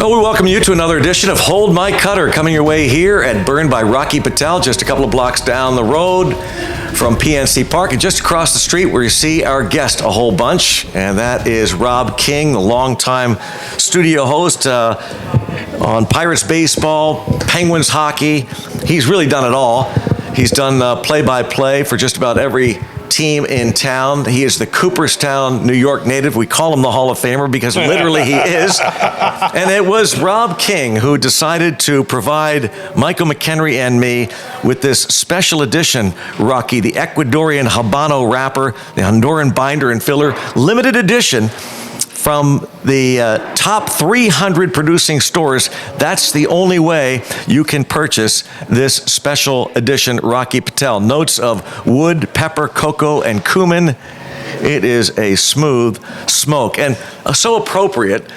Well, we welcome you to another edition of Hold My Cutter, coming your way here at Burned by Rocky Patel, just a couple of blocks down the road from PNC Park, and just across the street where you see our guest a whole bunch, and that is Rob King, the longtime studio host on Pirates baseball, Penguins hockey. He's really done it all. He's done play-by-play for just about every team in town. He is the Cooperstown, New York native. We call him the Hall of Famer because literally he is. And it was Rob King who decided to provide Michael McHenry and me with this special edition Rocky, the Ecuadorian Habano wrapper, the Honduran binder and filler, limited edition from the top 300 producing stores. That's the only way you can purchase this special edition Rocky Patel. Notes of wood, pepper, cocoa, and cumin. It is a smooth smoke, and so appropriate.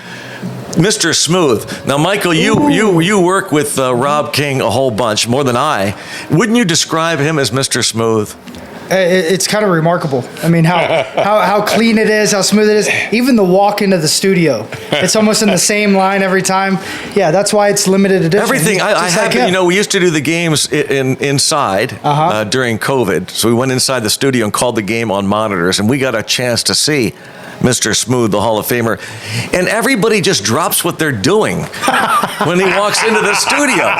Mr. Smooth. Now, Michael, you work with Rob King a whole bunch, more than I. Wouldn't you describe him as Mr. Smooth? It's kind of remarkable. I mean, how clean it is, how smooth it is. Even the walk into the studio, it's almost in the same line every time. Yeah, that's why it's limited edition. Everything. I have, you know, we used to do the games inside during COVID. So we went inside the studio and called the game on monitors, and we got a chance to see Mr. Smooth, the Hall of Famer. And everybody just drops what they're doing when he walks into the studio.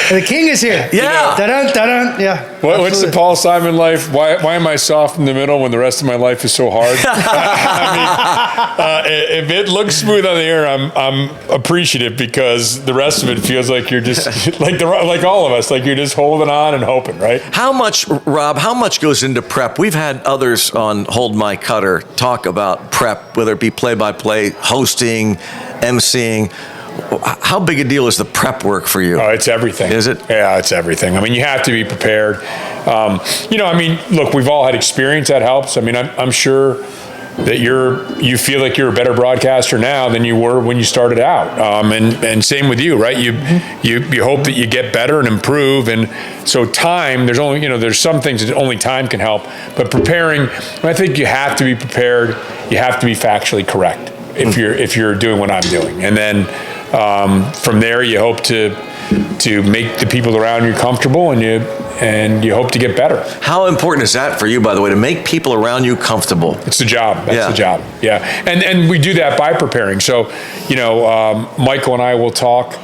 The king is here. Yeah. Da-dun, da-dun. Yeah. What's the Paul Simon life? Why am I soft in the middle when the rest of my life is so hard? I mean, if it looks smooth on the air, I'm appreciative, because the rest of it feels like you're just like all of us, like you're just holding on and hoping, right? How much, Rob, how much goes into prep? We've had others on Hold My Cutter talk about prep, whether it be play-by-play, hosting, emceeing. How big a deal is the prep work for you? Oh, it's everything. Is it? Yeah, it's everything. I mean, you have to be prepared. Look, we've all had experience that helps. I mean, I'm sure that you feel like you're a better broadcaster now than you were when you started out. And same with you, right? You hope that you get better and improve. And so time, there's some things that only time can help. But preparing, I think you have to be prepared. You have to be factually correct if you're doing what I'm doing. And then from there, you hope to make the people around you comfortable, and you hope to get better. How important is that for you, by the way, to make people around you comfortable? It's the job. That's the job. Yeah. And we do that by preparing. So, Michael and I will talk,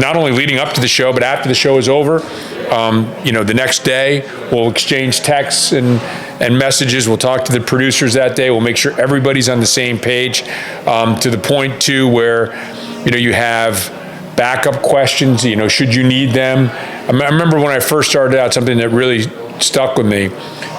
not only leading up to the show, but after the show is over. The next day we'll exchange texts and messages. We'll talk to the producers that day. We'll make sure everybody's on the same page, to the point too where, you have backup questions, should you need them. I remember when I first started out, something that really stuck with me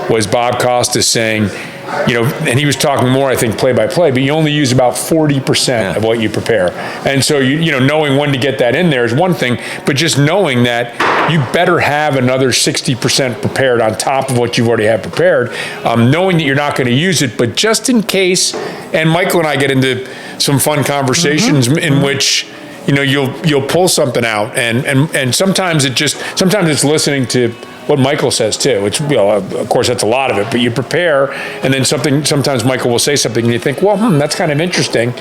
was Bob Costas saying, and he was talking more, I think, play-by-play, but you only use about 40% of what you prepare. And so, knowing when to get that in there is one thing, but just knowing that you better have another 60% prepared on top of what you've already had prepared, knowing that you're not going to use it, but just in case. And Michael and I get into some fun conversations in which, you'll pull something out, and sometimes it's listening to what Michael says too. It's, of course, that's a lot of it, but you prepare, and then sometimes Michael will say something and you think, well, that's kind of interesting,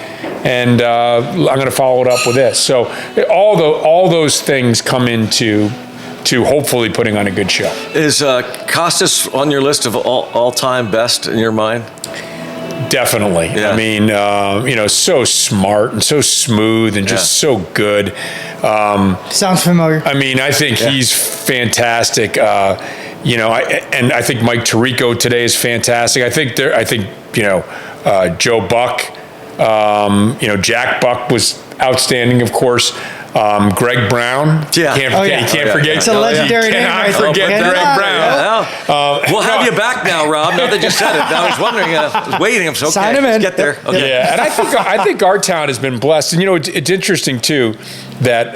and I'm going to follow it up with this. So all those things come into hopefully putting on a good show. Is Costas on your list of all-time best in your mind? Definitely. Yeah. I mean, so smart and so smooth and just so good. Sounds familiar. I mean, I think he's fantastic. I think Mike Tirico today is fantastic. I think Joe Buck, Jack Buck was outstanding, of course. Greg Brown. Yeah. You can't forget. It's a legendary name. I forget Greg Brown. We'll have you back now, Rob. Now that you said it. I was wondering, I was waiting. So, okay, sign him in. Get there. Okay. Yeah, and I think our town has been blessed. And, it's interesting, too, that,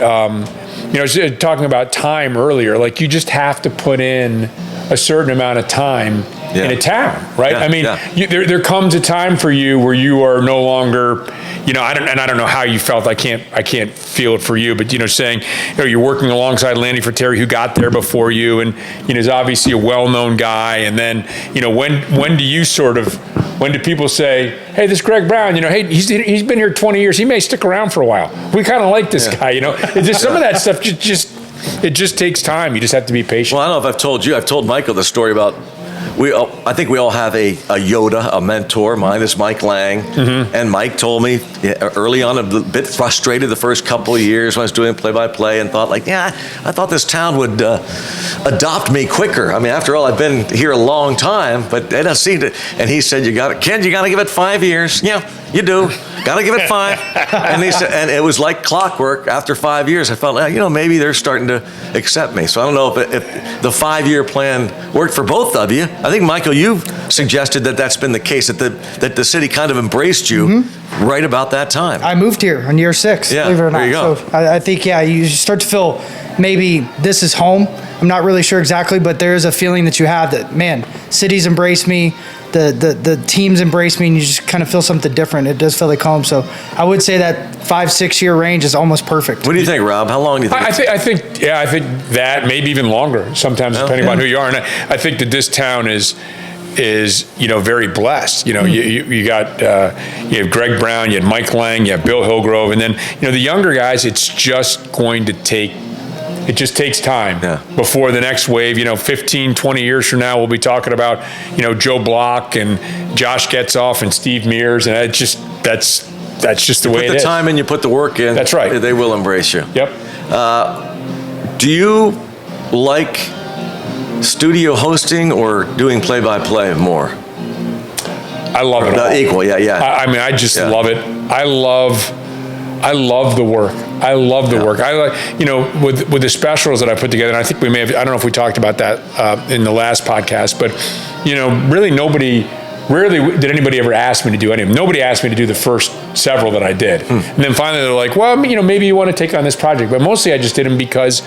talking about time earlier, like you just have to put in a certain amount of time in a town, right? I mean, there comes a time for you where you are no longer, I don't know how you felt. I can't feel it for you, but saying, you're working alongside Lanny Fratteri, who got there before you, and is obviously a well-known guy. And then, when do you sort of When do people say, hey, this Greg Brown, hey, he's been here 20 years. He may stick around for a while. We kind of like this guy, It's just some of that stuff it just takes time. You just have to be patient. Well, I don't know if I've told Michael the story about, I think we all have a Yoda, a mentor. Mine is Mike Lang. Mm-hmm. And Mike told me early on, a bit frustrated the first couple of years when I was doing play-by-play, and thought I thought this town would adopt me quicker. I mean, after all, I've been here a long time, but they don't seem to. And he said, Ken, you got to give it 5 years. Yeah, you do. Got to give it 5. And he said, and it was like clockwork. After 5 years, I felt, maybe they're starting to accept me. So I don't know if the 5-year plan worked for both of you. I think, Michael, you've suggested that that's been the case, that the city kind of embraced you right about that time. I moved here on year 6, yeah, believe it or not. There you go. So I think, you start to feel maybe this is home. I'm not really sure exactly, but there is a feeling that you have that, man, cities embrace me, the teams embrace me, and you just kind of feel something different. It does feel like home. So I would say that 5-6 year range is almost perfect. What do you think, Rob? How long do you think? I think that maybe even longer sometimes, depending on who you are. And I think that this town is very blessed. You have Greg Brown, you have Mike Lang, you have Bill Hillgrove, and then the younger guys. It's just going to take. It just takes time before the next wave. 15, 20 years from now, we'll be talking about Joe Block and Josh Getzoff and Steve Mears, and that's just the way it is. You put the time in, you put the work in. That's right. They will embrace you. Yep. Do you like studio hosting or doing play-by-play more? I love it all. Equal, yeah. I just love it. I love the work. I love the work. I like, with the specials that I put together, and I think we may have, I don't know if we talked about that in the last podcast, but, really rarely did anybody ever ask me to do any of them. Nobody asked me to do the first several that I did. And then finally they're like, well, maybe you want to take on this project. But mostly I just did them because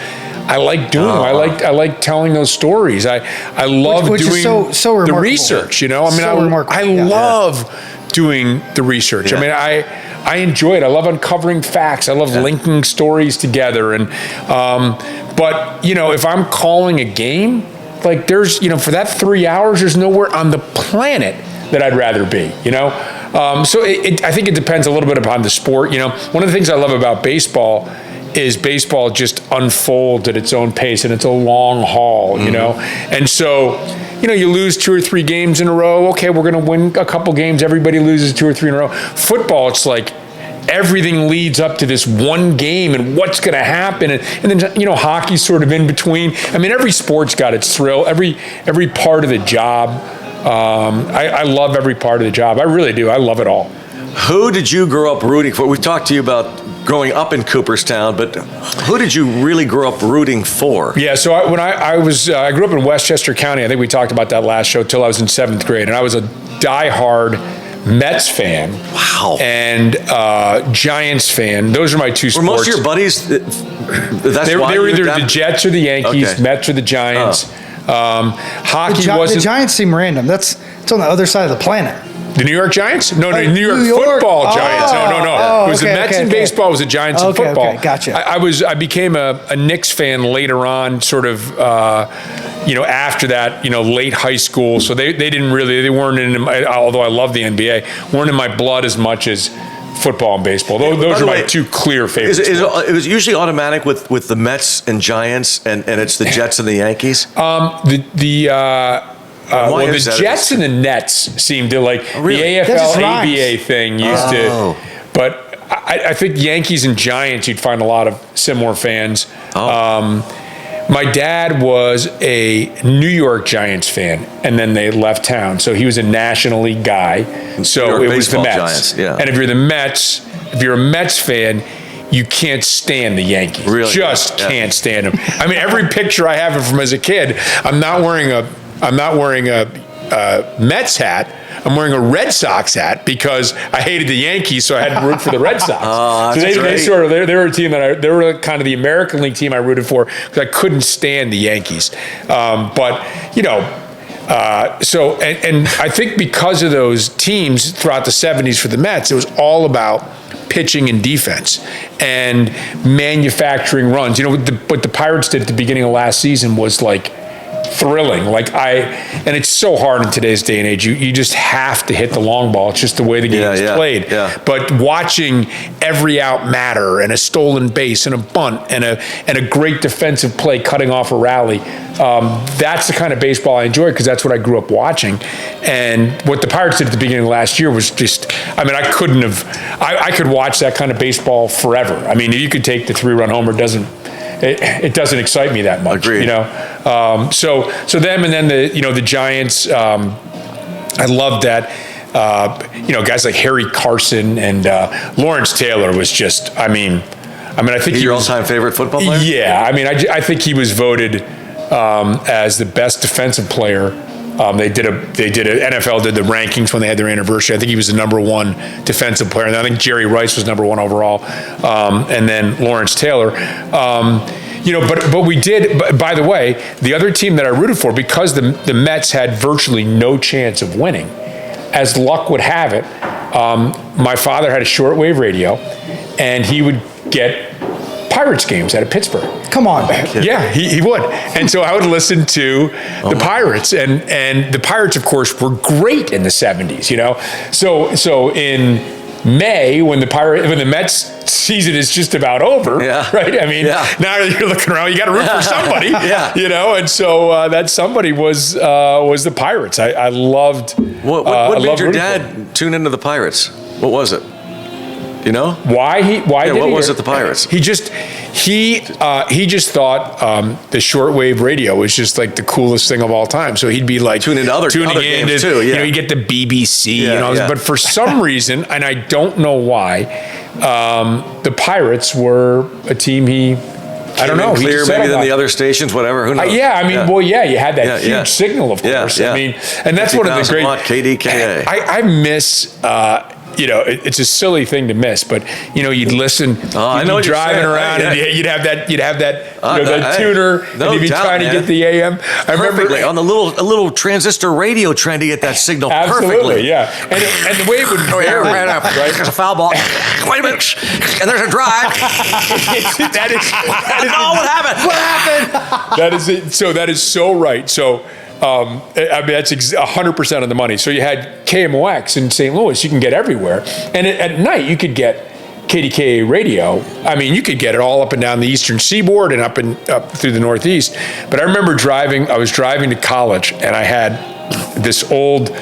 I like doing them. I like telling those stories. I love which doing is so the research, I love doing the research. Yeah. I enjoy it. I love uncovering facts. I love linking stories together. And, but if I'm calling a game, like there's, for that 3 hours, there's nowhere on the planet that I'd rather be, So I think it depends a little bit upon the sport. One of the things I love about baseball is baseball just unfolds at its own pace, and it's a long haul, And so, you lose 2 or 3 games in a row. Okay, we're going to win a couple games. Everybody loses 2 or 3 in a row. Football, it's like everything leads up to this one game and what's going to happen. And then, hockey's sort of in between. Every sport's got its thrill. Every part of the job. I love every part of the job. I really do. I love it all. Who did you grow up rooting for? We've talked to you about growing up in Cooperstown, but who did you really grow up rooting for? Yeah, so I grew up in Westchester County. I think we talked about that last show till I was in 7th grade, and I was a diehard Mets fan. Wow. And Giants fan. Those are my two sports. Were most of your buddies? They were either the Jets or the Yankees. Okay. Mets or the Giants. Hockey wasn't. The Giants seem random. It's on the other side of the planet. The New York Giants? No, New York football Giants. No. It was the Mets in baseball. It was the Giants in football. Okay, gotcha. I became a Knicks fan later on, sort of, after that, late high school. So they weren't in, although I love the NBA, weren't in my blood as much as football and baseball. Those are my two clear favorites. It was usually automatic with the Mets and Giants, and it's the Jets and the Yankees? The Jets and the Nets seem to like the AFL ABA thing used to, but I think Yankees and Giants you'd find a lot of similar fans. My dad was a New York Giants fan, and then they left town, so he was a National League guy. So it was the Mets. Giants, yeah. And if you're a Mets fan, you can't stand the Yankees. Really? Can't stand them. Every picture I have from as a kid, I'm not wearing a Mets hat. I'm wearing a Red Sox hat because I hated the Yankees, so I had to root for the Red Sox. So they were a team that they were kind of the American League team I rooted for because I couldn't stand the Yankees. So I think because of those teams throughout the 70s for the Mets, it was all about pitching and defense and manufacturing runs. What the Pirates did at the beginning of last season was like thrilling. And it's so hard in today's day and age. You just have to hit the long ball. It's just the way the game is played. Yeah. But watching every out matter, and a stolen base, and a bunt, and a great defensive play cutting off a rally, that's the kind of baseball I enjoy, because that's what I grew up watching. And what the Pirates did at the beginning of last year was just, I mean, I could watch that kind of baseball forever. I mean, if you could take the 3-run homer, it doesn't excite me that much. Agreed. So them, and then the Giants. I loved that. Guys like Harry Carson and Lawrence Taylor was just. I think your all-time favorite football player. Yeah, I think he was voted as the best defensive player. NFL did the rankings when they had their anniversary. I think he was the number 1 defensive player, and I think Jerry Rice was number 1 overall, and then Lawrence Taylor. But we did. By the way, the other team that I rooted for, because the Mets had virtually no chance of winning, as luck would have it, my father had a shortwave radio, and he would get Pirates games out of Pittsburgh. Come on. Yeah, he would. And so I would listen to the Pirates, and the Pirates, of course, were great in the 70s, So in May, when the Mets season is just about over, right? Now you're looking around, you got to root for somebody, and so that somebody was the Pirates. I loved. What made your dad tune into the Pirates? What was it? You know why what was it? The Pirates. He just thought the shortwave radio was just like the coolest thing of all time. So he'd be like tuning in games too. Yeah. You get the BBC. But for some reason, and I don't know why, the Pirates were a team I don't know. Clear maybe than the other stations, whatever. Who knows? You had that huge signal, of course. Yeah. And that's one of the great. KDKA. I miss. It's a silly thing to miss, but you'd listen. I know you'd be driving around, and you'd have that that tuner, and you'd be trying to get the AM. I remember on a little transistor radio, trying to get that signal absolutely, perfectly. Yeah. And the way it would vary, right? There's a foul ball. Wait a minute, and there's a drive. that is what happened? What happened? That is it. So that is so right. So. That's 100% of the money. So you had KMOX in St. Louis, you can get everywhere. And at night, you could get KDKA radio. You could get it all up and down the eastern seaboard and up through the Northeast. But I remember I was driving to college, and I had this old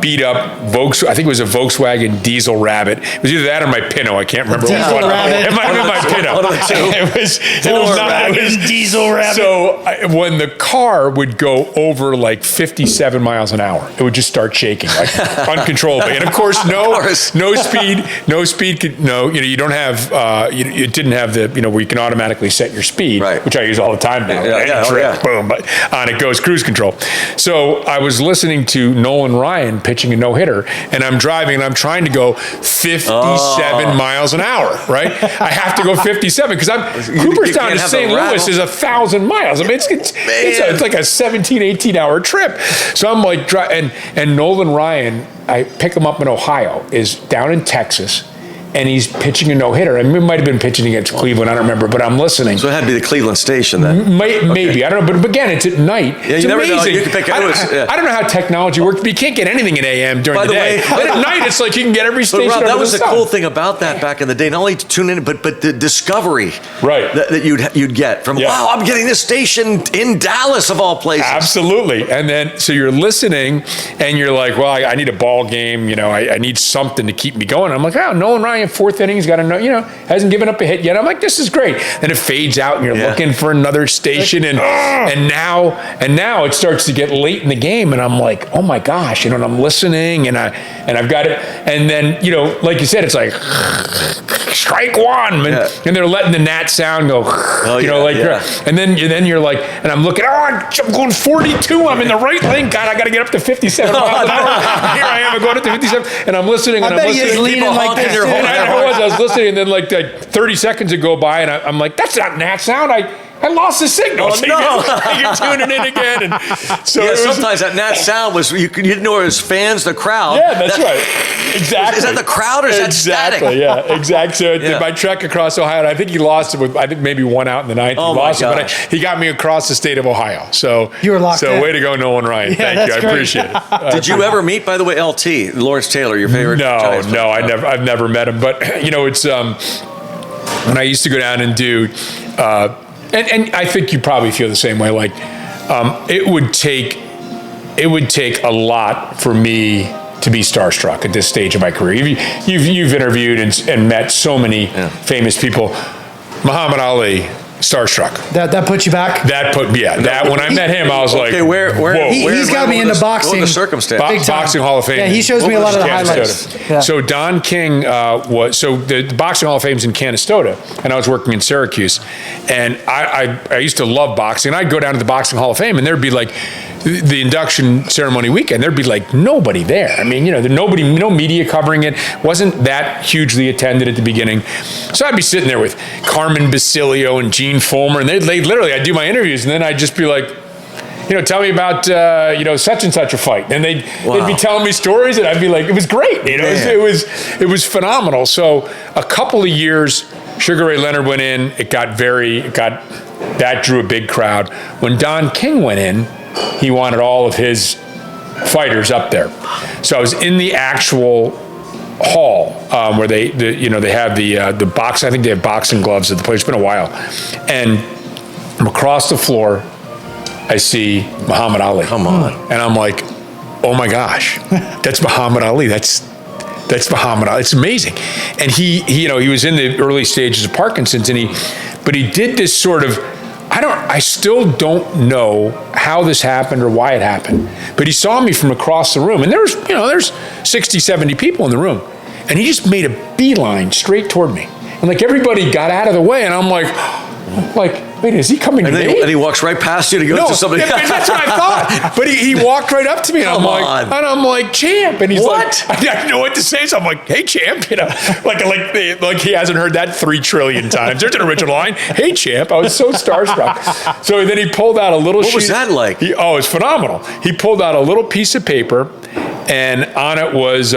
beat up I think it was a Volkswagen Diesel Rabbit. It was either that or my Pinto. I can't remember. Diesel Rabbit. It might have been my Pinto. One of the two. It was Diesel Rabbit. So when the car would go over like 57 miles an hour, it would just start shaking like uncontrollably. And of course, no speed. You don't have. It didn't have the where you can automatically set your speed, right. Which I use all the time now. Boom, but on it goes cruise control. So I was listening to Nolan Ryan pitching a no-hitter, and I'm driving, and I'm trying to go 57 miles an hour, right? I have to go 57 because Cooperstown to St. Louis is 1,000 miles. It's like a 17, 18-hour trip. So I'm like, and Nolan Ryan, I pick him up in Ohio, is down in Texas, and he's pitching a no-hitter. He might have been pitching against Cleveland, I don't remember, but I'm listening. So it had to be the Cleveland station then. Maybe, I don't know, but again, it's at night. Yeah, it's you never amazing. know. You can pick I don't know how technology works, but you can't get anything in AM during the day. But at night, it's like you can get every station. But Rob, that was the sun. cool thing about that back in the day. Not only to tune in, but the discovery that you'd get from, wow, I'm getting this station in Dallas of all places. Absolutely. And then, so you're listening, and you're like, well, I need a ball game. I need something to keep me going. I'm like, Nolan Ryan, 4th inning, he's got a hasn't given up a hit yet. I'm like, this is great. Then it fades out, and you're looking for another station, and now it starts to get late in the game, and I'm like, oh my gosh, and I'm listening, and I've got it, and then like you said, it's like strike one, and they're letting the gnat sound go, and then you're like, and I'm looking, I'm going 42, I'm in the right lane, God, I got to get up to 57 miles an hour. Here I am, I'm going up to 57, and I'm listening, and I'm listening. He's leaning like this too. I was listening, and then like 30 seconds would go by, and I'm like, that's not gnat sound. I lost the signal. Oh, So no. you're tuning in again. And so Yeah, it was, sometimes that sound was, you didn't know it was fans, the crowd. yeah, that's right. Exactly. Is that the crowd or is that static? Exactly, yeah, exactly. So Yeah. my trek across Ohio, I think he lost it with, I think maybe one out in the ninth. Oh, he my lost it, but gosh. he got me across the state of Ohio. So You were locked So in. way to go, Nolan Ryan. Yeah, Thank you. that's I great. appreciate it. Did you ever meet, by the way, LT, Lawrence Taylor, your favorite? No, Giants no, player? I've never met him. But it's when I used to go down and do, and I think you probably feel the same way. Like it would take a lot for me to be starstruck at this stage of my career. You've interviewed and met so many famous people. Muhammad Ali, starstruck. That put you back? That when I met him, I was like, Okay, where whoa. He's got me into boxing. What was the circumstance? Big time. Boxing Hall of Fame. Yeah, he shows me a lot of the Canastota. highlights. Yeah. So Don King the Boxing Hall of Fame's in Canastota, and I was working in Syracuse, and I used to love boxing. And I'd go down to the Boxing Hall of Fame, and there'd be like the induction ceremony weekend. There'd be like nobody there. I mean, no media covering it. Wasn't that hugely attended at the beginning. So I'd be sitting there with Carmen Basilio and Gene Fulmer, and they'd literally, I'd do my interviews, and then I'd just be like, tell me about, such and such a fight. And they'd be telling me stories, and I'd be like, it was great. It was phenomenal. So a couple of years, Sugar Ray Leonard went in. That drew a big crowd. When Don King went in, he wanted all of his fighters up there. So I was in the actual hall where they have the box. I think they have boxing gloves at the place. It's been a while, and I'm across the floor. I see Muhammad Ali. Come on. And I'm like, oh my gosh, that's Muhammad Ali. That's Muhammad Ali. It's amazing. And he was in the early stages of Parkinson's, but he did this sort of, I still don't know how this happened or why it happened, but he saw me from across the room, and there's 60, 70 people in the room, and he just made a beeline straight toward me. And like everybody got out of the way, and I'm like, wait, is he coming to me? And he walks right past you to go to somebody. Yeah, that's what I thought. But he walked right up to me, and I'm like, champ. And he's What? like, I didn't know what to say, so I'm like, hey, champ. Like he hasn't heard that 3 trillion times. There's an original line. Hey, champ. I was so starstruck. So then he pulled out a little sheet. What was that like? It's phenomenal. He pulled out a little piece of paper, and on it was,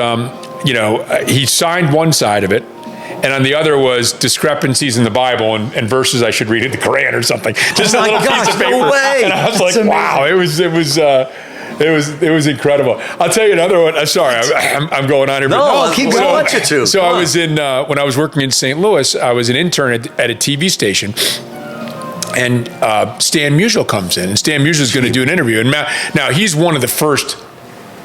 he signed one side of it, and on the other was discrepancies in the Bible and verses I should read in the Quran or something. Just a little piece of paper. No way. And I was like, wow, it was incredible. I'll tell you another one. I'm sorry, I'm going on here. No, keep going. I want you to. So Come I on. was when I was working in St. Louis, I was an intern at a TV station. And Stan Musial comes in, and Stan Musial is going to do an interview. And now he's one of the first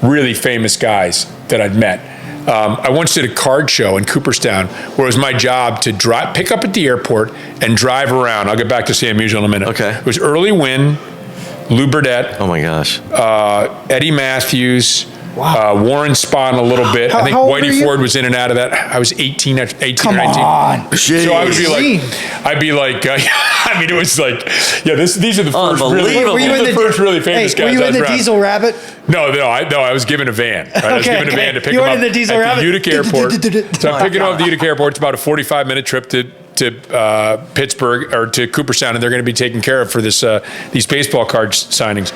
really famous guys that I'd met. I once did a card show in Cooperstown where it was my job to pick up at the airport and drive around. I'll get back to Stan Musial in a minute. Okay. It was Early Wynn, Lou Burdett, Oh my gosh. Eddie Matthews, Warren Spahn a little bit. I think how old were Whitey you? Ford was in and out of that. I was 18 or 19. Come on. So I would be like, I mean, it was like, these are the first Unbelievable. really famous guys. Were you I in was the around. Diesel Rabbit? No, I was given a van. Right? I was given a van to pick You him went up in the Diesel at Rabbit? the Utica Airport. So I'm picking him up at the God. Utica Airport. It's about a 45-minute trip to Pittsburgh or to Cooperstown, and they're going to be taken care of for these baseball card signings.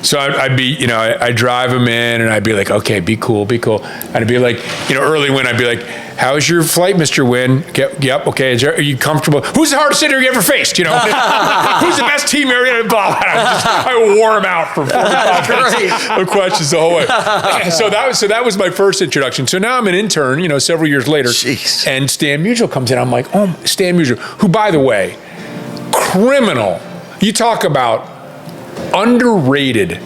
So I'd be, I drive them in, and I'd be like, okay, be cool. And I'd be like, Early Wynn, I'd be like, how's your flight, Mr. Wynn? Yep, okay. Are you comfortable? Who's the hardest hitter you ever faced? Who's the best team you ever? Blah, blah. I wore him out for 45 minutes of questions the whole way. So that was my first introduction. So now I'm an intern, several years later. Jeez. And Stan Musial comes in. I'm like, oh, Stan Musial, who, by the way, criminal. You talk about underrated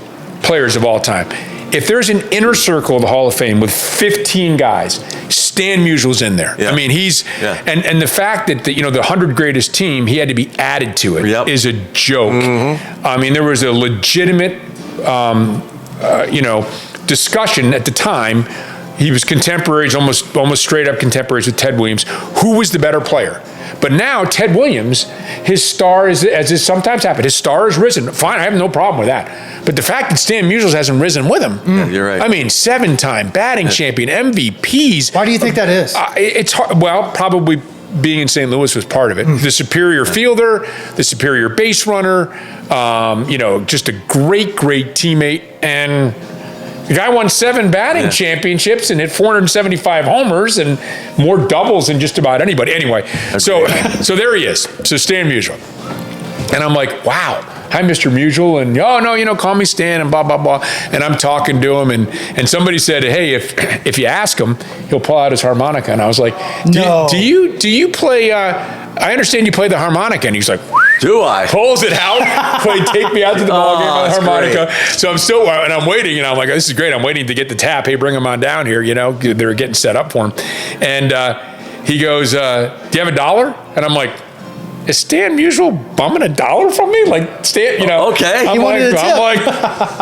players of all time. If there's an inner circle of the Hall of Fame with 15 guys, Stan Musial's in there. Yeah. I mean, and the fact that the 100 greatest team, he had to be added to it is a joke. Mm-hmm. I mean, there was a legitimate, discussion at the time. He was contemporaries, almost straight up contemporaries with Ted Williams. Who was the better player? But now Ted Williams, his star is, as is sometimes happened, his star has risen. Fine, I have no problem with that. But the fact that Stan Musial hasn't risen with him, you're right. I mean, 7-time batting champion, MVPs. Why do you think that is? It's hard, well, probably being in St. Louis was part of it. The superior fielder, the superior base runner, just a great great teammate. And the guy won 7 batting championships and hit 475 homers and more doubles than just about anybody. Anyway, so there he is. So Stan Musial. And I'm like, wow. Hi, Mr. Musial. And, oh, no, call me Stan and blah, blah, blah. And I'm talking to him. And somebody said, hey, if you ask him, he'll pull out his harmonica. And I was like, do you play, I understand you play the harmonica. And he's like, do I? Pulls it out, take me out to the ball game with the harmonica. Great. So I'm waiting, and I'm like, this is great. I'm waiting to get the tap. Hey, bring him on down here. They're getting set up for him. And he goes, do you have $1? And I'm like, is Stan Musial bumming $1 from me? Like, Stan, Okay. I'm like,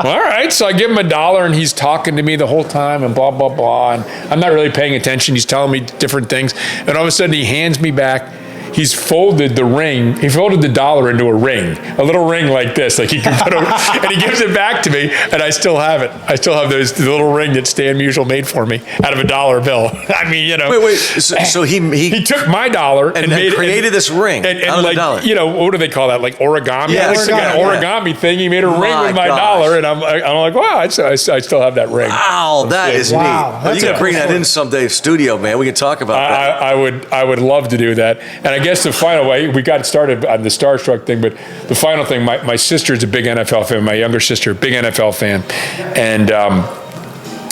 all right. So I give him $1, and he's talking to me the whole time, and blah, blah, blah. And I'm not really paying attention. He's telling me different things. And all of a sudden, he hands me back. He's folded the ring. He folded the $1 into a ring, a little ring like this, like he can put and he gives it back to me, and I still have it. I still have the little ring that Stan Musial made for me out of a $1 bill. I mean, Wait. So he took my $1 and created this ring out of like, $1. What do they call that? Like origami? Yeah, It's like an origami thing. He made a ring with my $1, and I'm like, wow, I still have that ring. Wow, that is neat. Wow, You can bring that in someday, studio, man. We can talk about that. I would love to do that. And I guess the final way, we got started on the Starstruck thing, but the final thing, my sister's a big NFL fan, my younger sister, big NFL fan,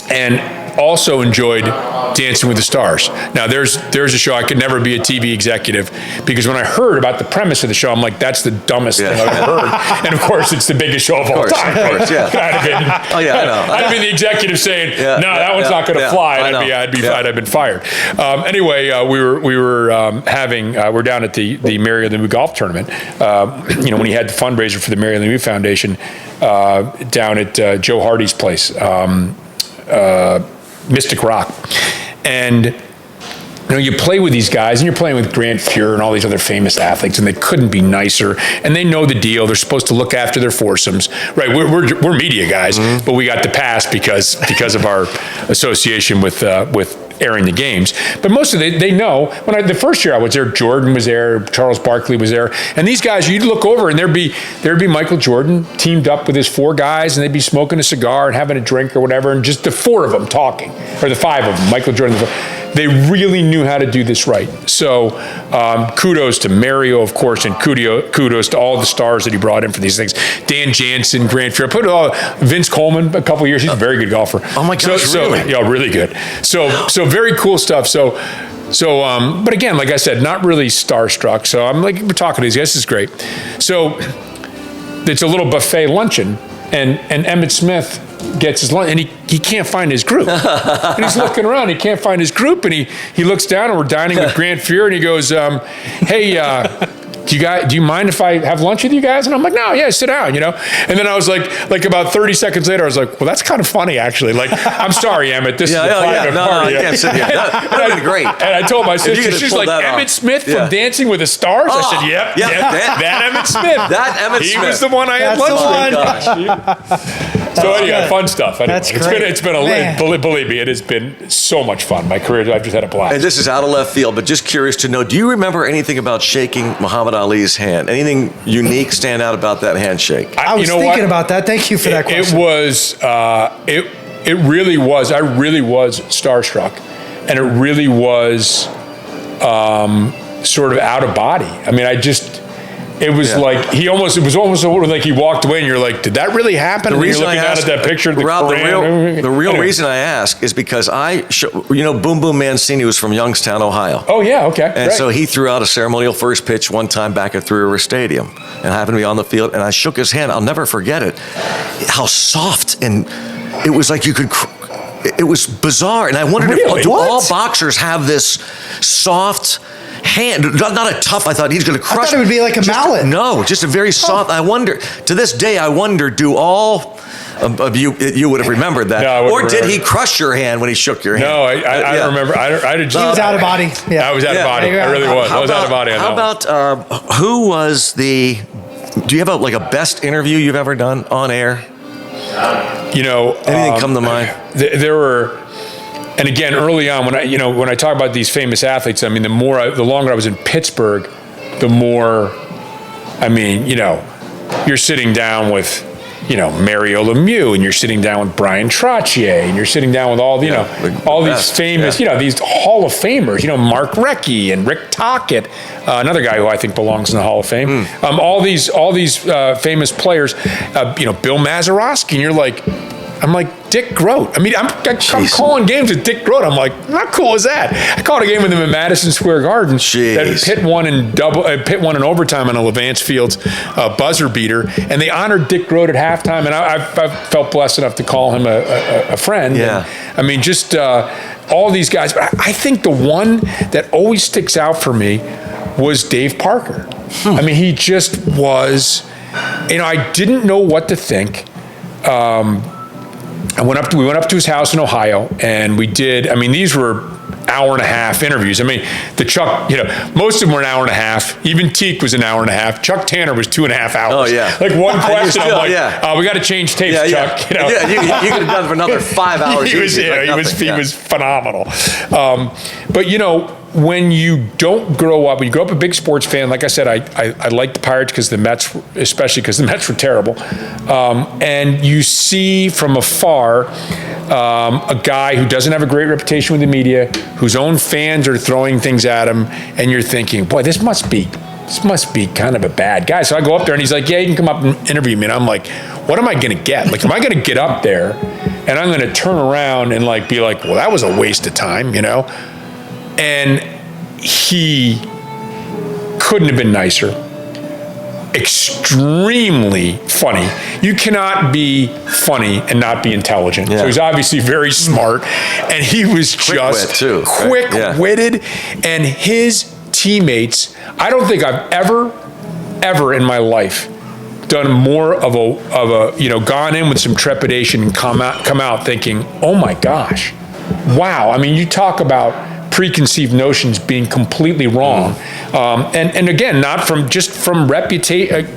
and also enjoyed Dancing with the Stars. Now, there's a show, I could never be a TV executive, because when I heard about the premise of the show, I'm like, that's the dumbest thing I've ever heard. And of course, it's the biggest show of all time. Of course, yeah. I know. I'd have been the executive saying, no, that one's not going to fly. And I'd have been fired. Anyway, we're down at the Mary Lou Golf Tournament. When he had the fundraiser for the Mary Lou Foundation down at Joe Hardy's place. Mystic Rock. And you play with these guys, and you're playing with Grant Fuhr and all these other famous athletes, and they couldn't be nicer. And they know the deal. They're supposed to look after their foursomes, right? We're media guys, but we got the pass because of our association with airing the games. But most of they know. The first year I was there, Jordan was there, Charles Barkley was there, and these guys, you'd look over and there'd be Michael Jordan teamed up with his 4 guys, and they'd be smoking a cigar and having a drink or whatever, and just the 4 of them talking, or the 5 of them, Michael Jordan. They really knew how to do this right. So kudos to Mario, of course, and kudos to all the stars that he brought in for these things. Dan Jansen, Grant Fuhr, Vince Coleman, a couple of years. He's a very good golfer. Oh my gosh, really? Yeah, really good. So very cool stuff. But again, like I said, not really starstruck. So I'm like, we're talking to these guys. This is great. So it's a little buffet luncheon, and Emmitt Smith gets his lunch, and he can't find his group. And he's looking around, he can't find his group, and he looks down, and we're dining with Grant Fuhr, and he goes, hey, do you mind if I have lunch with you guys? And I'm like, no, yeah, sit down, And then I was like about 30 seconds later, I was like, well, that's kind of funny, actually. Like, I'm sorry, Emmett, this is a private party. No, I can't sit here. That would have been great. And I told my sister, she's like, Emmitt Smith from Dancing with the Stars? I said, yep, that Emmitt Smith. That Emmitt Smith. He was the one I had lunch with. So anyway, fun stuff. Anyway, That's great. It's been believe me, it has been so much fun. My career, I've just had a blast. And this is out of left field, but just curious to know, do you remember anything about shaking Muhammad Ali's hand? Anything unique stand out about that handshake? I was thinking about that. Thank you for that question. It was, it really was. I really was starstruck, and it really was sort of out of body. I mean, it was like it was almost like he walked away, and you're like, did that really happen? The reason you're looking I asked, at that picture, the real reason I ask is because Boom Boom Mancini was from Youngstown, Ohio. Oh yeah, okay. And so he threw out a ceremonial first pitch one time back at Three River Stadium, and happened to be on the field, and I shook his hand. I'll never forget it. How soft, and it was like you could. It was bizarre, and I wondered, do all boxers have this soft hand? Not a tough. I thought he's going to crush. I thought it would be like a mallet. No, just a very soft. I wonder. To this day, I wonder, do all of you would have remembered that, or did he crush your hand when he shook your hand? No, I don't remember. He was out of body. Yeah, I was out of body. I really was. I was out of body. How about who was the? Do you have a best interview you've ever done on air? Anything come to mind? There were and again, early on, when I talk about these famous athletes, I mean, the longer I was in Pittsburgh, the more, I mean, you're sitting down with, Mario Lemieux, and you're sitting down with Brian Trottier, and you're sitting down with all, these famous, these Hall of Famers, Mark Recchi and Rick Tocchet, another guy who I think belongs in the Hall of Fame. All these famous players, Bill Mazeroski, and I'm like, Dick Groat. I mean, I'm calling games with Dick Groat. I'm like, how cool is that? I called a game with him in Madison Square Garden. That Pitt won in overtime on a Levance Fields buzzer beater, and they honored Dick Groat at halftime. And I felt blessed enough to call him a friend. Yeah. And, I mean, just all these guys. But I think the one that always sticks out for me was Dave Parker. I mean, he just was. I didn't know what to think. We went up to his house in Ohio, and we did. I mean, these were hour and a half interviews. I mean, the Chuck, most of them were an hour and a half. Even Teak was an hour and a half. Chuck Tanner was 2.5 hours. Oh yeah. Like one question, still, I'm like, we got to change tapes, Chuck. You could have done it for another 5 hours. He was phenomenal. But when you don't grow up, when you grow up a big sports fan, like I said, I like the Pirates because the Mets, especially because the Mets were terrible. And you see from afar a guy who doesn't have a great reputation with the media, whose own fans are throwing things at him, and you're thinking, boy, this must be kind of a bad guy. So I go up there, and he's like, yeah, you can come up and interview me. And I'm like, what am I going to get? Like, am I going to get up there, and I'm going to turn around and be like, well, that was a waste of time, And he couldn't have been nicer. Extremely funny. You cannot be funny and not be intelligent. Yeah. So he's obviously very smart, and he was quick-witted, and his teammates. I don't think I've ever in my life done more of a gone in with some trepidation and come out thinking, oh my gosh, wow. I mean, you talk about preconceived notions being completely wrong. And again, not from reputation.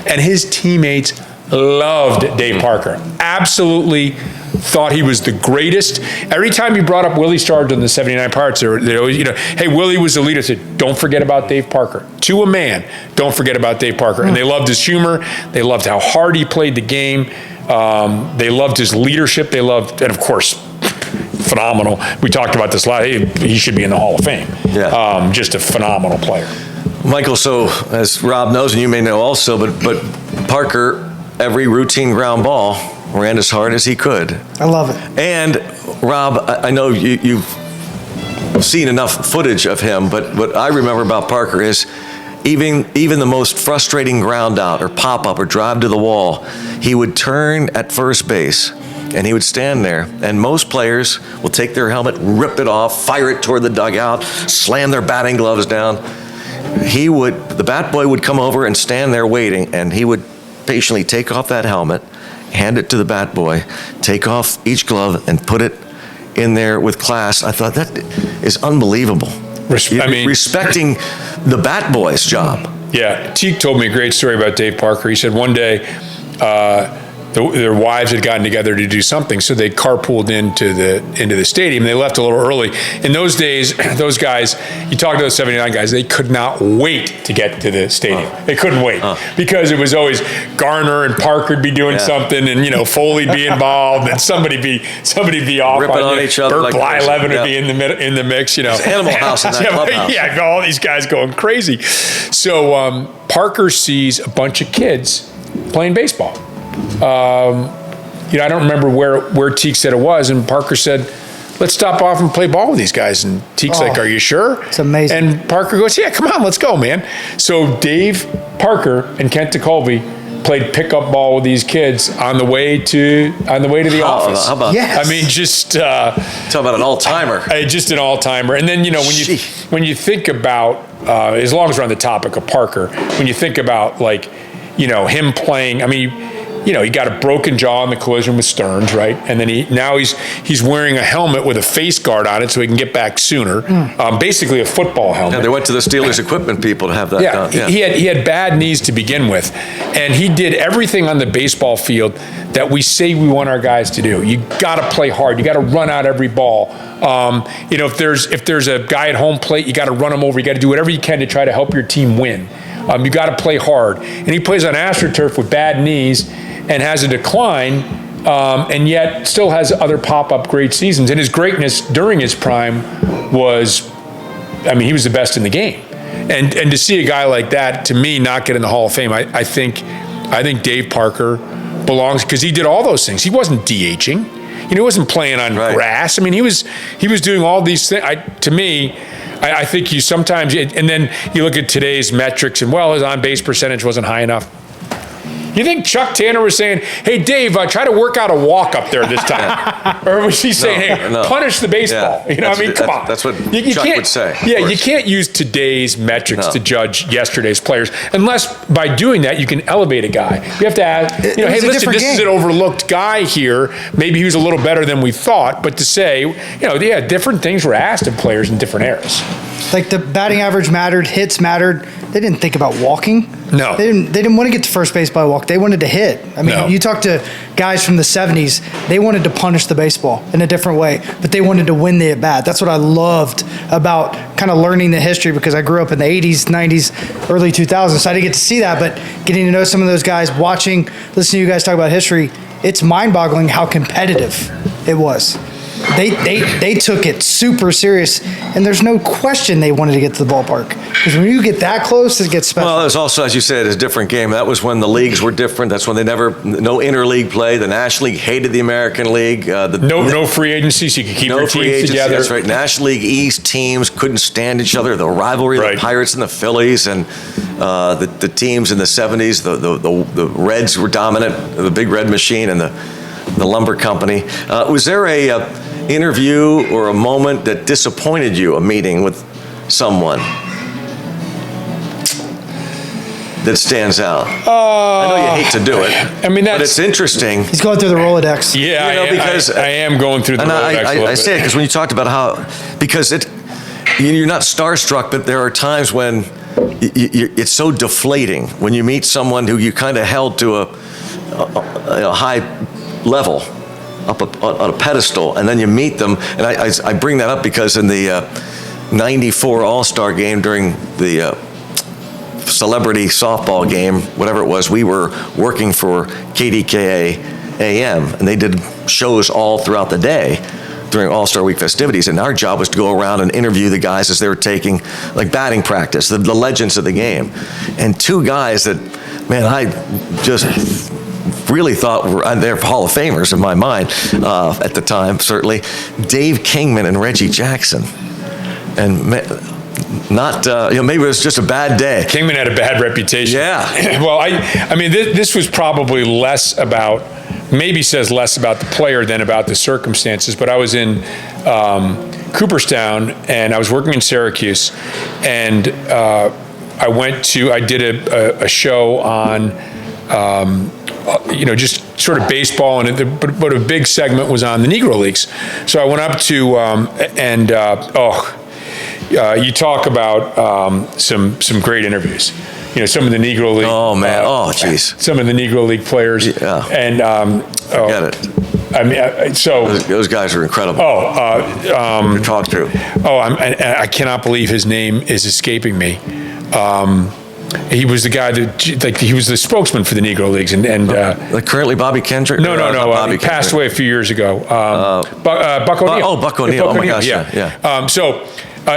And his teammates loved Dave Parker. Absolutely thought he was the greatest. Every time you brought up Willie Stargell and the 79 Pirates, they always, hey, Willie was the leader. I said, don't forget about Dave Parker. To a man, don't forget about Dave Parker. And they loved his humor. They loved how hard he played the game. They loved his leadership. And of course, phenomenal. We talked about this last. He should be in the Hall of Fame. Yeah. Just a phenomenal player. Michael, so as Rob knows, and you may know also, but Parker, every routine ground ball ran as hard as he could. I love it. And Rob, I know you've seen enough footage of him, but what I remember about Parker is even the most frustrating ground out or pop up or drive to the wall, he would turn at first base. And he would stand there, and most players will take their helmet, rip it off, fire it toward the dugout, slam their batting gloves down. The bat boy would come over and stand there waiting, and he would patiently take off that helmet, hand it to the bat boy, take off each glove, and put it in there with class. I thought that is unbelievable. Respecting the bat boy's job. Yeah, Teak told me a great story about Dave Parker. He said one day, their wives had gotten together to do something, so they carpooled into the stadium. They left a little early. In those days, those guys, you talk to those 79 guys, they could not wait to get to the stadium. They couldn't wait because it was always Garner and Parker'd be doing something, and Foley'd be involved, and somebody'd be off ripping on each other. Bert Blyleven would be in the mix. Animal House in that clubhouse. Yeah, all these guys going crazy. So Parker sees a bunch of kids playing baseball. I don't remember where Teak said it was, and Parker said, let's stop off and play ball with these guys. And Teak's like, are you sure? It's amazing. And Parker goes, yeah, come on, let's go, man. So Dave Parker and Kent DeColby played pickup ball with these kids on the way to the office. How about yes. I mean, just talk about an all-timer. Just an all-timer. And then when you think about as long as we're on the topic of Parker, when you think about him playing, I mean, he got a broken jaw in the collision with Stearns, right? And then he's wearing a helmet with a face guard on it so he can get back sooner. Basically a football helmet. Yeah, they went to the Steelers equipment people to have that done. Yeah. He had bad knees to begin with, and he did everything on the baseball field that we say we want our guys to do. You got to play hard. You got to run out every ball. If there's a guy at home plate, you got to run him over. You got to do whatever you can to try to help your team win. You got to play hard. And he plays on AstroTurf with bad knees and has a decline, and yet still has other pop-up great seasons. And his greatness during his prime was, he was the best in the game. And to see a guy like that, to me, not get in the Hall of Fame, I think Dave Parker belongs, because he did all those things. He wasn't DHing. He wasn't playing on grass. He was doing all these things. To me, I think you sometimes, and then you look at today's metrics, and his on-base percentage wasn't high enough. You think Chuck Tanner was saying, "Hey, Dave, try to work out a walk up there this time," or was he saying, "Hey, punish the baseball"? Yeah. Come on. That's what you Chuck would say. Yeah, you can't use today's metrics to judge yesterday's players, unless by doing that you can elevate a guy. You have to ask, hey, listen, this is an overlooked guy here. Maybe he was a little better than we thought, but to say, different things were asked of players in different eras. Like the batting average mattered, hits mattered. They didn't think about walking. No. They didn't want to get to first base by walk. They wanted to hit. You talk to guys from the 70s, they wanted to punish the baseball in a different way, but they wanted to win the at-bat. That's what I loved about kind of learning the history, because I grew up in the 80s, 90s, early 2000s, so I didn't get to see that, but getting to know some of those guys, listening to you guys talk about history, it's mind-boggling how competitive it was. They took it super serious, and there's no question they wanted to get to the ballpark, because when you get that close, it gets special. Well, it was also, as you said, a different game. That was when the leagues were different. That's when no interleague play. The National League hated the American League. No free agency, so you could keep your teams together. That's right. National League East teams couldn't stand each other. The rivalry, the Pirates and the Phillies, and the teams in the 70s, the Reds were dominant, the Big Red Machine, and the Lumber Company. Was there a interview or a moment that disappointed you, a meeting with someone that stands out? I know you hate to do it, but it's interesting. He's going through the Rolodex. Yeah, because I am going through the Rolodex. I say it because when you talked about because you're not starstruck, but there are times when it's so deflating when you meet someone who you kind of held to a high level, up on a pedestal, and then you meet them. And I bring that up because in the 94 All-Star game, during the celebrity softball game, whatever it was, we were working for KDKA AM, and they did shows all throughout the day during All-Star Week festivities, and our job was to go around and interview the guys as they were taking batting practice, the legends of the game. And two guys that, man, I just really thought they're Hall of Famers in my mind at the time, certainly, Dave Kingman and Reggie Jackson. And maybe it was just a bad day. Kingman had a bad reputation. Yeah. Well, this was probably says less about the player than about the circumstances, but I was in Cooperstown, and I was working in Syracuse, and I did a show on just sort of baseball, but a big segment was on the Negro Leagues. So I went up to you talk about some great interviews. Some of the Negro League. Oh man! Jeez. Some of the Negro League players. Yeah. And get it. Those guys are incredible. To talk through. I cannot believe his name is escaping me. He was the guy that he was the spokesman for the Negro Leagues, and currently Bobby Kendrick. No. He passed away a few years ago. Buck O'Neill. Buck O'Neill. Oh my gosh. Yeah.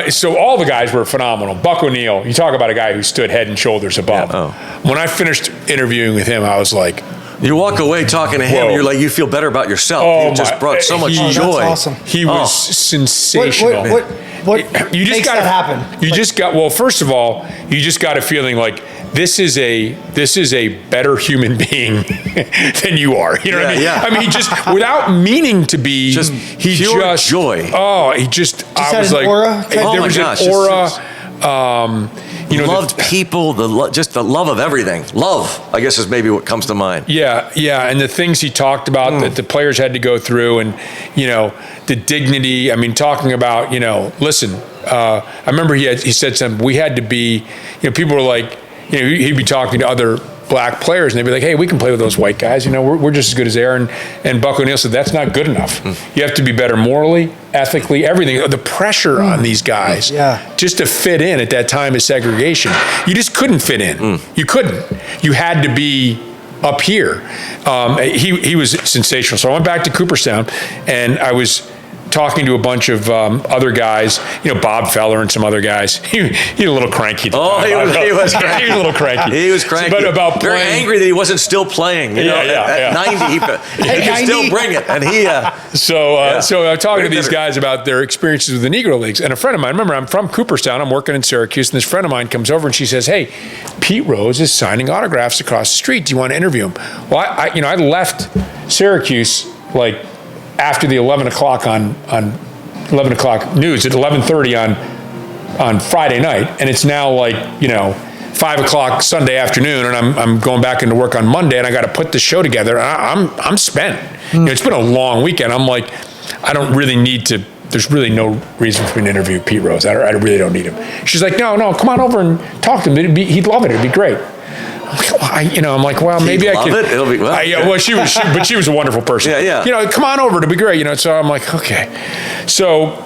So all the guys were phenomenal. Buck O'Neill. You talk about a guy who stood head and shoulders above. Yeah. When I finished interviewing with him, I was like, you walk away talking to him, and you're like, you feel better about yourself. He just brought so much joy. That's awesome. He was sensational. What makes that happen? First of all, you just got a feeling like this is a better human being than you are. You know what I mean? Yeah. He just, without meaning to be, pure joy. I was like, aura. There was an aura. loved people, just the love of everything. Love, I guess, is maybe what comes to mind. Yeah, and the things he talked about that the players had to go through, and the dignity. I mean, talking about listen. I remember he said something. We had to be. People were like, he'd be talking to other black players, and they'd be like, "Hey, we can play with those white guys. We're just as good as they are." And Buck O'Neil said, "That's not good enough. You have to be better morally, ethically, everything. The pressure on these guys, just to fit in at that time of segregation, you just couldn't fit in. You couldn't. You had to be up here." He was sensational. So I went back to Cooperstown, and I was talking to a bunch of other guys, Bob Feller and some other guys. He was a little cranky. He was cranky. He was a little cranky. He was cranky. But about very playing, angry that he wasn't still playing. At 90, he could still bring it. And he. So I'm talking to these guys about their experiences with the Negro Leagues. And a friend of mine, remember, I'm from Cooperstown. I'm working in Syracuse, and this friend of mine comes over and she says, "Hey, Pete Rose is signing autographs across the street. Do you want to interview him?" Well, I left Syracuse after the 11 o'clock on 11 o'clock news at 11:30 on Friday night, and it's now 5 o'clock Sunday afternoon, and I'm going back into work on Monday, and I got to put the show together. I'm spent. It's been a long weekend. I'm like, I don't really need to. There's really no reason for me to interview Pete Rose. I really don't need him. She's like, no, come on over and talk to him. He'd love it. It'd be great. I'm like, well, maybe I could. It'll be well, she was a wonderful person. Yeah. Come on over, it'll be great. So I'm like, okay. So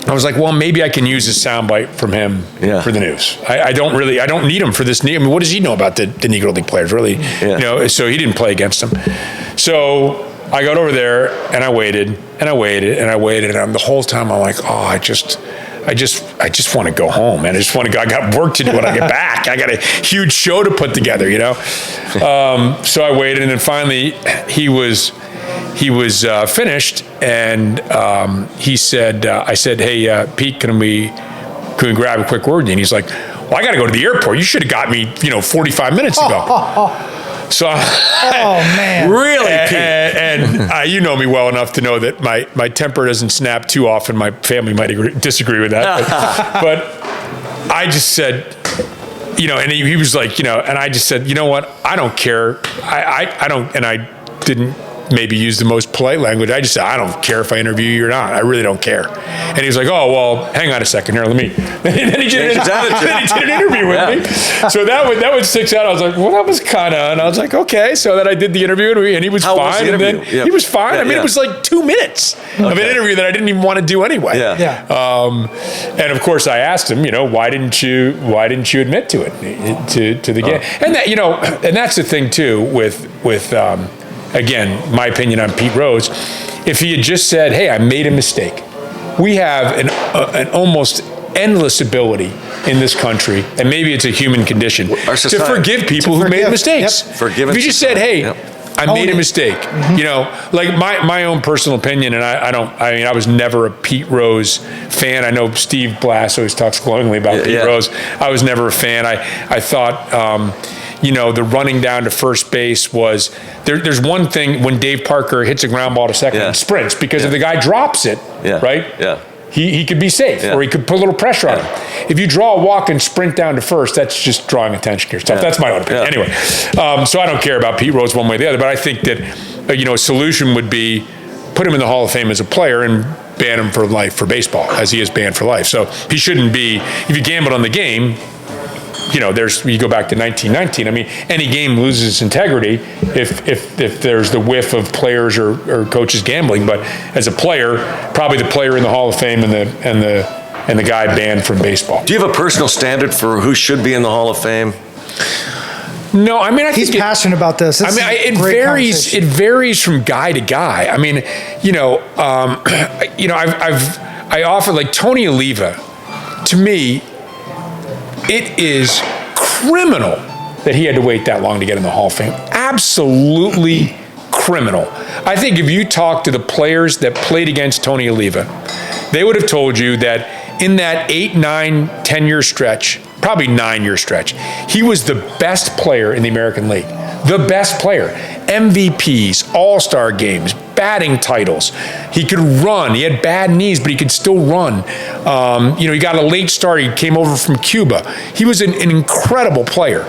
I was like, well, maybe I can use a soundbite from him for the news. I don't need him for this. I mean, what does he know about the Negro League players, really? So he didn't play against them. So I got over there and I waited and I waited and I waited, and the whole time I'm like, oh, I just want to go home, man. I just want to go. I got work to do when I get back. I got a huge show to put together, So I waited, and then finally he was finished, and he said, I said, "Hey, Pete, can we grab a quick word?" And he's like, "Well, I got to go to the airport. You should have got me, 45 minutes ago." So, man, really, Pete? And you know me well enough to know that my temper doesn't snap too often. My family might disagree with that, but I just said, and he was like, and I just said, you know what? I don't care. I don't, and I didn't maybe use the most polite language. I just said, I don't care if I interview you or not. I really don't care. And he was like, oh, well, hang on a second here. Let me. Then he did an interview with me. So that would sticks out. I was like, well, that was kind of, and I was like, okay. So then I did the interview, and he was fine. Was the interview? And then he was fine. I mean, it was like 2 minutes of an interview that I didn't even want to do anyway. And of course, I asked him, why didn't you admit to it, to the game? And that, and that's the thing too with again, my opinion on Pete Rose. If he had just said, "Hey, I made a mistake," we have an almost endless ability in this country, and maybe it's a human condition, to forgive people who made mistakes. Forgive. If you just said, "Hey, I made a mistake," like my own personal opinion, and I was never a Pete Rose fan. I know Steve Blass always talks glowingly about Pete Rose. I was never a fan. I thought. The running down to first base was there's one thing when Dave Parker hits a ground ball to second and sprints, because if the guy drops it, right? Yeah. He could be safe, or he could put a little pressure on him. If you draw a walk and sprint down to first, that's just drawing attention to yourself. That's my own opinion. Anyway, so I don't care about Pete Rose one way or the other, but I think that a solution would be put him in the Hall of Fame as a player and ban him for life for baseball, as he is banned for life. So he shouldn't be. If you gambled on the game, you go back to 1919. I mean, any game loses its integrity if there's the whiff of players or coaches gambling. But as a player, probably the player in the Hall of Fame and the guy banned from baseball. Do you have a personal standard for who should be in the Hall of Fame? No, I mean, I think he's passionate about this. It varies. It varies from guy to guy. I mean, I offer, like, Tony Oliva. To me, it is criminal that he had to wait that long to get in the Hall of Fame. Absolutely criminal. I think if you talk to the players that played against Tony Oliva, they would have told you that in that 8, 9, 10-year stretch, probably 9-year stretch, he was the best player in the American League. The best player. MVPs, all-star games, batting titles. He could run. He had bad knees, but he could still run. He got a late start. He came over from Cuba. He was an incredible player.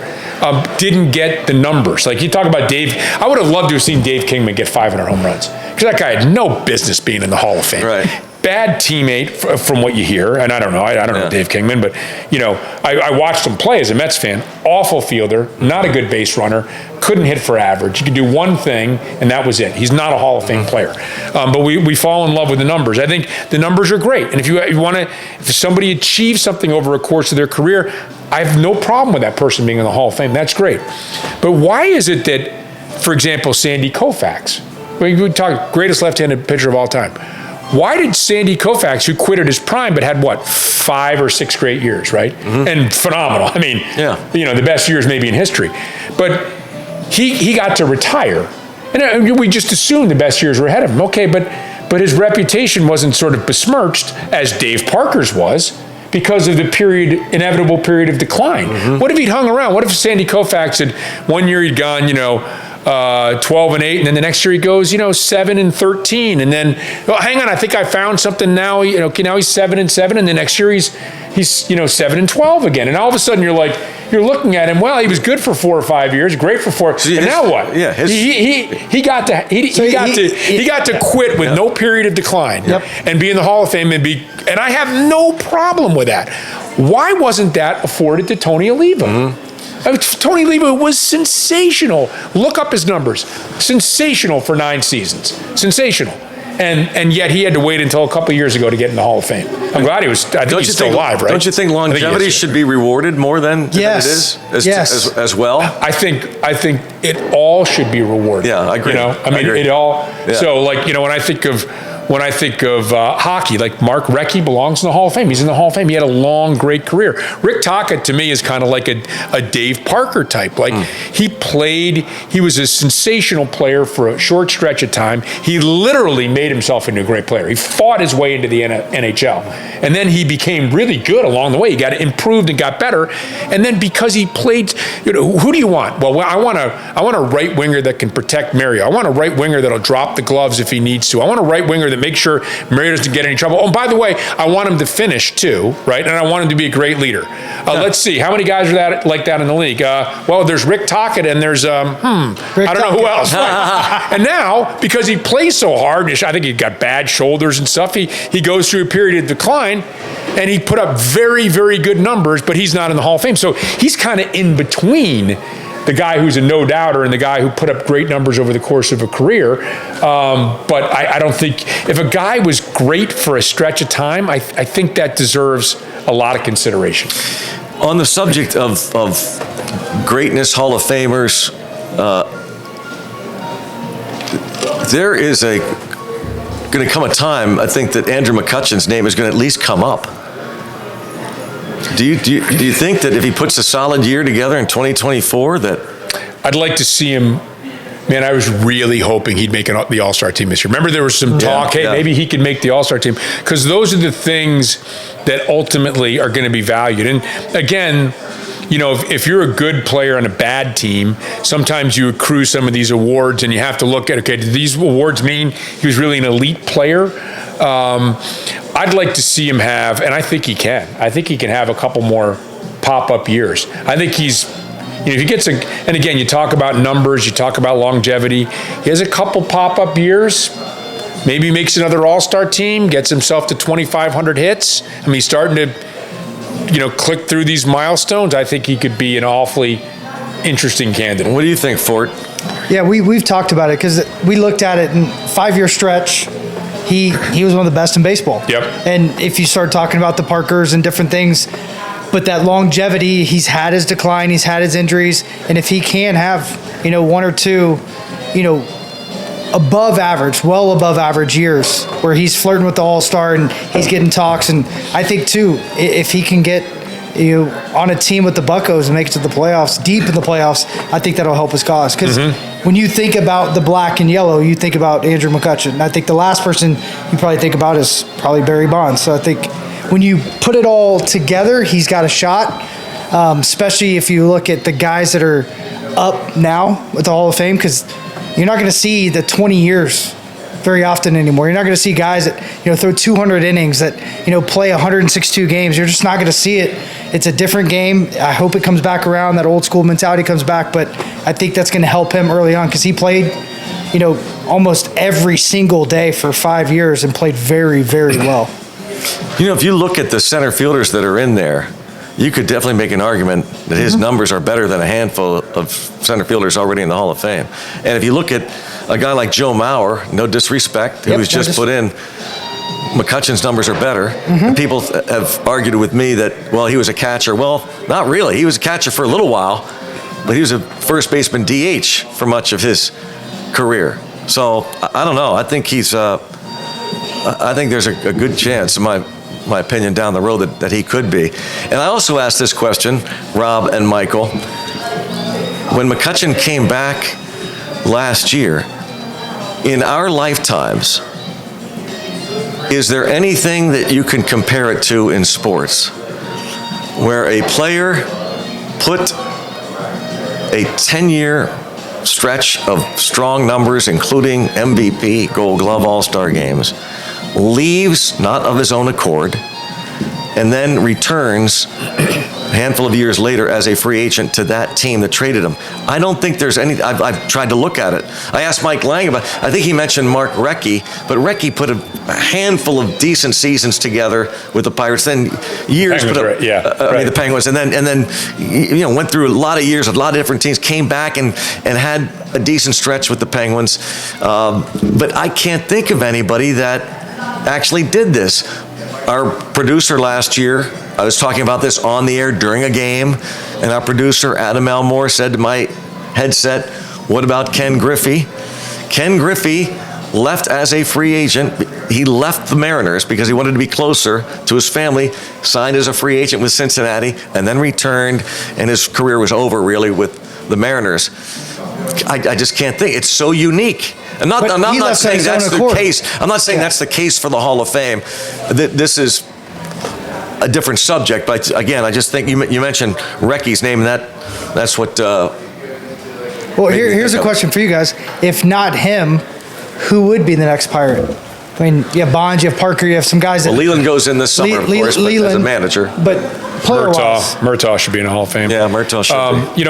Didn't get the numbers. Like you talk about Dave, I would have loved to have seen Dave Kingman get 500 home runs because that guy had no business being in the Hall of Fame. Right. Bad teammate from what you hear, and I don't know. I don't know Dave Kingman, but I watched him play as a Mets fan. Awful fielder, not a good base runner, couldn't hit for average. He could do one thing, and that was it. He's not a Hall of Fame player. But we fall in love with the numbers. I think the numbers are great, and if somebody achieves something over a course of their career, I have no problem with that person being in the Hall of Fame. That's great. But why is it that, for example, Sandy Koufax, we talk greatest left-handed pitcher of all time. Why did Sandy Koufax, who quit at his prime, but had 5 or 6 great years, right? Mm-hmm. And phenomenal. I mean, the best years maybe in history. But he got to retire. And we just assumed the best years were ahead of him. Okay, but his reputation wasn't sort of besmirched as Dave Parker's was because of the inevitable period of decline. Mm-hmm. What if he'd hung around? What if Sandy Koufax had, one year he'd gone, 12-8, and then the next year he goes, 7-13, and then, hang on, I think I found something now. Now he's 7-7, and the next year he's 7-12 again, and all of a sudden you're looking at him. Well, he was good for 4 or 5 years, great for 4. And now what? Yeah, he got to quit with no period of decline, and be in the Hall of Fame and I have no problem with that. Why wasn't that afforded to Tony Oliva? Mm-hmm. Tony Oliva was sensational. Look up his numbers. Sensational for 9 seasons. Sensational. And yet he had to wait until a couple of years ago to get in the Hall of Fame. I'm glad I think he's still alive, right? Don't you think longevity should be rewarded more than it is as well? I think it all should be rewarded. Yeah, I agree. I mean, it all. Yeah. So when I think of hockey, like Mark Recchi belongs in the Hall of Fame. He's in the Hall of Fame. He had a long, great career. Rick Tocchet, to me, is kind of like a Dave Parker type. Like he was a sensational player for a short stretch of time. He literally made himself into a great player. He fought his way into the NHL. And then he became really good along the way. He got improved and got better. And then because he played, who do you want? Well, I want a right winger that can protect Mario. I want a right winger that'll drop the gloves if he needs to. I want a right winger that make sure Mario doesn't get any trouble. Oh, by the way, I want him to finish too, right? And I want him to be a great leader. Let's see, how many guys are like that in the league? Well, there's Rick Tocchet and there's I don't know who else. Right? And now, because he plays so hard, I think he got bad shoulders and stuff. He goes through a period of decline, and he put up very, very good numbers, but he's not in the Hall of Fame. So he's kind of in between the guy who's a no-doubter and the guy who put up great numbers over the course of a career. But I don't think, if a guy was great for a stretch of time, I think that deserves a lot of consideration. On the subject of greatness, Hall of Famers, there is going to come a time, I think, that Andrew McCutchen's name is going to at least come up. Do you think that if he puts a solid year together in 2024 that... I'd like to see him... Man, I was really hoping he'd make the All-Star team this year. Remember there was some talk, maybe he could make the All-Star team. Because those are the things that ultimately are going to be valued. And again, if you're a good player on a bad team, sometimes you accrue some of these awards and you have to look at, okay, do these awards mean he was really an elite player? I'd like to see him have, and I think he can. I think he can have a couple more pop-up years. I think he's, if he gets and again, you talk about numbers, you talk about longevity. He has a couple pop-up years. Maybe he makes another All-Star team, gets himself to 2,500 hits. I mean, he's starting to, click through these milestones. I think he could be an awfully interesting candidate. What do you think, Fort? Yeah, we've talked about it because we looked at it in 5-year stretch. He was one of the best in baseball. Yep. And if you start talking about the Parkers and different things, but that longevity, he's had his decline, he's had his injuries, and if he can have, 1 or 2, above average, well above average years where he's flirting with the All-Star and he's getting talks, and I think too, if he can get on a team with the Buccos and make it to the playoffs, deep in the playoffs, I think that'll help his cause. Because when you think about the black and yellow, you think about Andrew McCutchen. And I think the last person you probably think about is probably Barry Bonds. So I think when you put it all together, he's got a shot, especially if you look at the guys that are up now with the Hall of Fame, because you're not going to see the 20 years very often anymore. You're not going to see guys that, throw 200 innings, that, play 162 games. You're just not going to see it. It's a different game. I hope it comes back around, that old school mentality comes back, but I think that's going to help him early on because he played, almost every single day for 5 years and played very, very well. If you look at the center fielders that are in there, you could definitely make an argument that his numbers are better than a handful of center fielders already in the Hall of Fame. And if you look at a guy like Joe Mauer, no disrespect, who was just put in, McCutchen's numbers are better. And people have argued with me that, well, he was a catcher. Well, not really. He was a catcher for a little while, but he was a first baseman DH for much of his career. So I don't know. I think I think there's a good chance, in my opinion, down the road that he could be. And I also asked this question, Rob and Michael. When McCutchen came back last year, in our lifetimes, is there anything that you can compare it to in sports where a player put a 10-year stretch of strong numbers, including MVP, Gold Glove, All-Star games, leaves not of his own accord, and then returns a handful of years later as a free agent to that team that traded him? I don't think there's any. I've tried to look at it. I asked Mike Lang about. I think he mentioned Mark Recchi, but Recchi put a handful of decent seasons together with the Pirates. Then years, the Penguins, and then went through a lot of years, a lot of different teams. Came back and had a decent stretch with the Penguins, but I can't think of anybody that actually did this. Our producer last year, I was talking about this on the air during a game, and our producer, Adam Elmore, said to my headset, what about Ken Griffey? Ken Griffey left as a free agent. He left the Mariners because he wanted to be closer to his family, signed as a free agent with Cincinnati, and then returned, and his career was over, really, with the Mariners. I just can't think. It's so unique. I'm not saying that's the case. I'm not saying that's the case for the Hall of Fame. This is a different subject, but again, I just think you mentioned Recchi's name, and that's what. Well, here's a question for you guys. If not him, who would be the next Pirate? I mean, you have Bonds, you have Parker, you have some guys that. Well, Leland goes in this summer, of course, as a manager. But Murtaugh should be in the Hall of Fame. Yeah, Murtaugh should be.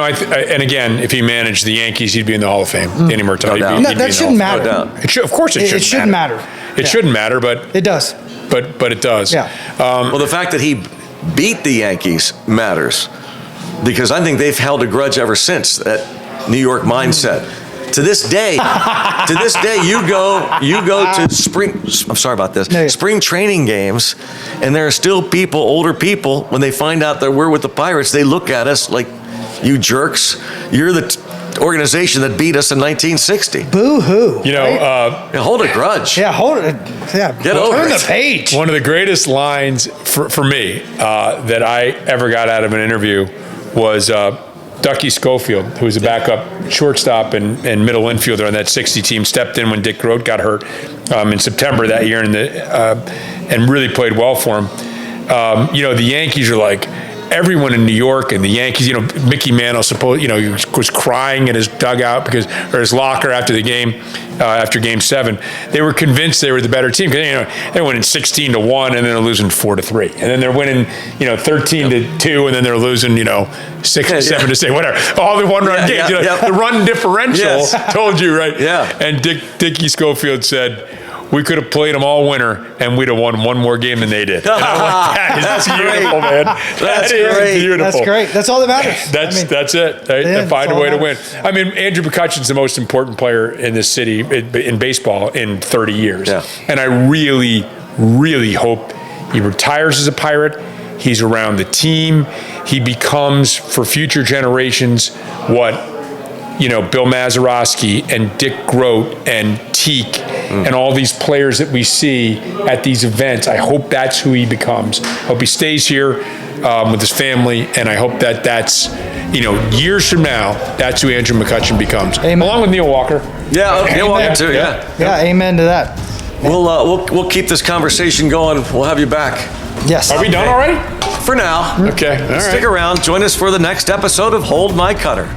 And again, if he managed the Yankees, he'd be in the Hall of Fame. Danny Murtaugh. That shouldn't matter. No doubt. Of course it shouldn't. It shouldn't matter. It shouldn't matter, but it does. But it does. Yeah. Well, the fact that he beat the Yankees matters, because I think they've held a grudge ever since, that New York mindset. To this day, you go to spring. I'm sorry about this. No, spring training games, and there are still people, older people, when they find out that we're with the Pirates, they look at us like, "You jerks! You're the organization that beat us in 1960." Boo hoo! Hold a grudge. Yeah, hold it. Yeah, get over turn it. the page. One of the greatest lines for me that I ever got out of an interview was. Ducky Schofield, who was a backup shortstop and middle infielder on that 60 team, stepped in when Dick Groat got hurt in September that year, and really played well for him. The Yankees are like, everyone in New York and the Yankees, Mickey Mantle was crying in his dugout or his locker after the game, after Game 7. They were convinced they were the better team because they're winning 16-1 and then they're losing 4-3, and then they're winning 13-2 and then they're losing 6-7 whatever, all the one-run games. The run differential told you, right? Yeah. And Dickie Schofield said, we could have played them all winter, and we'd have won one more game than they did. And I'm like, that's beautiful, man. That's great. Beautiful. That's great. That's all that matters. That's it. Right? Find a way to win. I mean, Andrew McCutchen's the most important player in this city in baseball in 30 years. Yeah. And I really, really hope he retires as a Pirate. He's around the team. He becomes, for future generations, what Bill Mazeroski and Dick Groat and Teak and all these players that we see at these events. I hope that's who he becomes. I hope he stays here with his family, and I hope that's, years from now, that's who Andrew McCutchen becomes. Amen. Along with Neil Walker. Yeah, Neil Walker too, yeah. Amen to that. We'll keep this conversation going. We'll have you back. Yes. Are we done already? For now. Okay, all right. Stick around. Join us for the next episode of Hold My Cutter.